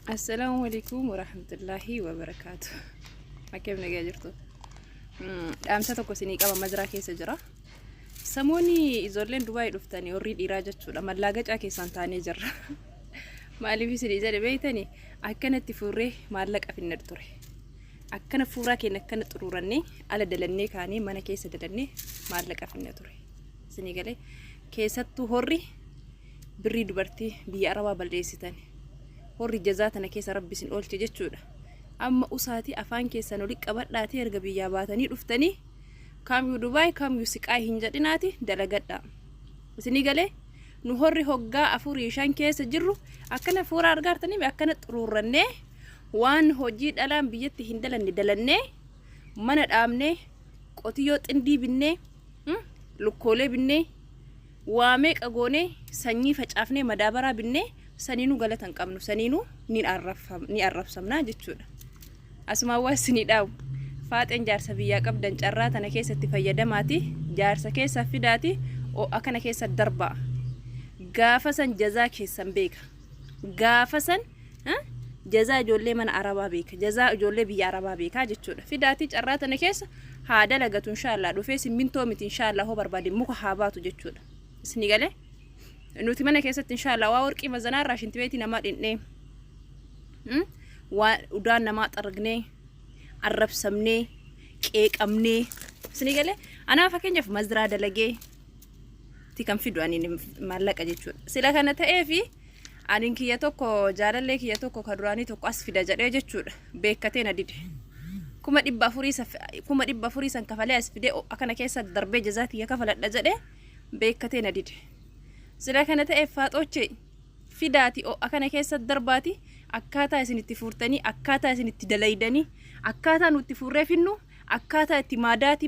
السلام عليكم ورحمة الله وبركاته. كيف نجاجرتو؟ أمسة كوسيني كابا مزرعة سجرة. سموني إزولين دبي دفتاني أريد إراجة شو لما لاجت أكيد سانتاني جرة. ما اللي في سريزة بيتني أكنت تفوري ما لك أفين نرتوري. أكن فورا كنا كنت ترورني على دلني كاني ما أنا كيس دلني ما لك أفين نرتوري. سني قالي كيسة تهوري بريد برتي بياروا بالريسيتاني. warri jazaatana keessa rabbi sin oolche jechuudha. Amma usaati afaan keessa noli qabadhaati erga biyyaa baatanii dhuftanii kaamiyuu Dubaay kaamiyuu siqaa hin jedhinaati dalagadha. Isinii galee nu horri hoggaa afurii shan keessa jirru akkana fuura argaartanii akkana xuruurrannee waan hojii dhalaan biyyatti hin dalanne dalannee mana dhaabnee qotiyyoo xindii binnee lukkoolee binnee waamee qagoonee sanyii facaafnee madaabaraa binnee saninu galatan qabnu saninu ni arrafsamna jechuudha. Asuma wasni dhaaw faaxen jaarsa biyyaa qabdan carraa tana keessatti fayyadamaati jaarsa keessa fidaati oo akana keessa darba gaafa san jazaa keessan beeka gaafa san jazaa ijoollee mana arabaa beeka jazaa ijoollee biyya arabaa beeka jechuudha. Fidaati carraa tana keessa haa dalagatu inshallah dhufee simmintoo miti inshallah ho barbaade muka haa baatu jechuudha. Isni galee nuti mana keessatti inshallah waa warqii mazanaa raashinti beeti nama dhinnee waa udaan nama xargnee arrabsamnee qeeqamnee isni galee anaa fakkeenyaaf mazraa dalagee ti kan fidu ani maallaqa jechuudha. Sila kana ta'ee fi ani kiyya tokko jaalallee kiyya tokko ka duraanii tokko as fida jedhee jechuudha. Beekkatee na dide. Kuma 400 san kafalee as fidee akana keessa darbee jazaati ya kafaladha jedhee beekkatee na dide. Sila kana ta'ee faaxooche fidaati oo akana keessa darbaati akkaataa isinitti furtanii akkaataa isinitti dalaydanii akkaataa nutti furree finnu akkaataa itti maadaati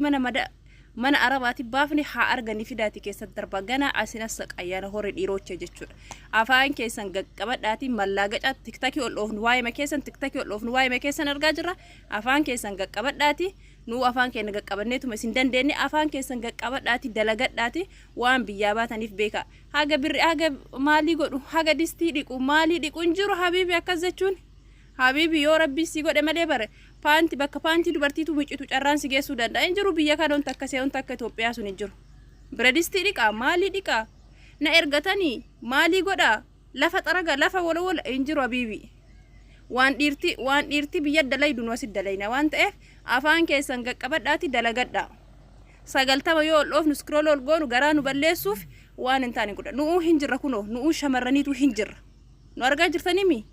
mana arabaati baafne haa arganii fidaati keessa darba gana asinas qayyaana hore dhiirooche jechuudha. Afaan keessan gaqqabadhaati mallaagaca tiktaki ol oofnu waa'ee makeessan tiktaki ol oofnu waa'ee makeessan argaa jirra. Afaan keessan gaqqabadhaati nu afaan keenya gaqqabanneetuma isin dandeenye afaan keessan gaqqabadhaati dalagadhaati waan biyyaa baataniif beeka. Haga birri haga maalii godhu haga distii dhiqu maalii dhiqu injiru habiibi akkas jechuun habiibi yoo rabbi si godhe malee bare paanti bakka paanti dubartiitu micitu carraan si geessuu danda'a injiru biyya kana on takka see on takka Itoophiyaa sun injiru. Bira distii dhiqa maalii dhiqa na ergatanii maalii godha lafa xaraga lafa wala injiru habiibi. Waan dhiirti biyya dalaydu nu asid dalayna waan ta'eef afaan keessan gaqqabadhaati dalagadha. 90 yoo ol oofnu scroll ol goonu garaa nu balleessuuf waan hin taane godha. Nu hinjirra kunoo nu shamarraniitu hinjirra. Nu argaa jirtanii mi?